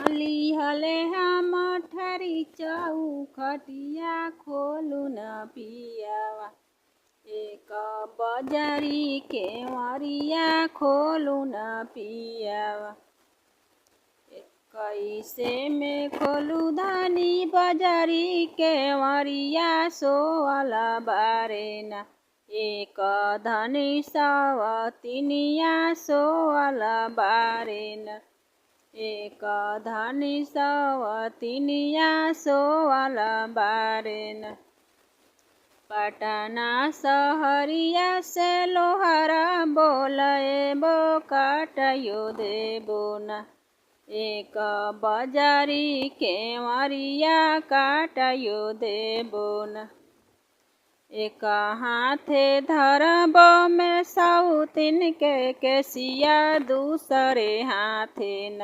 लिहले हम ठरी चौखटिया खोलू न पियावा। एक बजारी केवरिया खोलू न पियावा। कैसे में खोलू धानी बजारी केवरिया सोवाला बारेना। एक धनी सवतिनिया सोवाला बारेना। एक धनी सवतिनिया सोवाला बारेना। पटना सहरिया से लोहरा बोलबो काटयो देबो ना। एक बजारी केवरिया काटयो देबो ना। एक हाथे धरबो में सौतिन के केसिया दूसरे हाथे ना।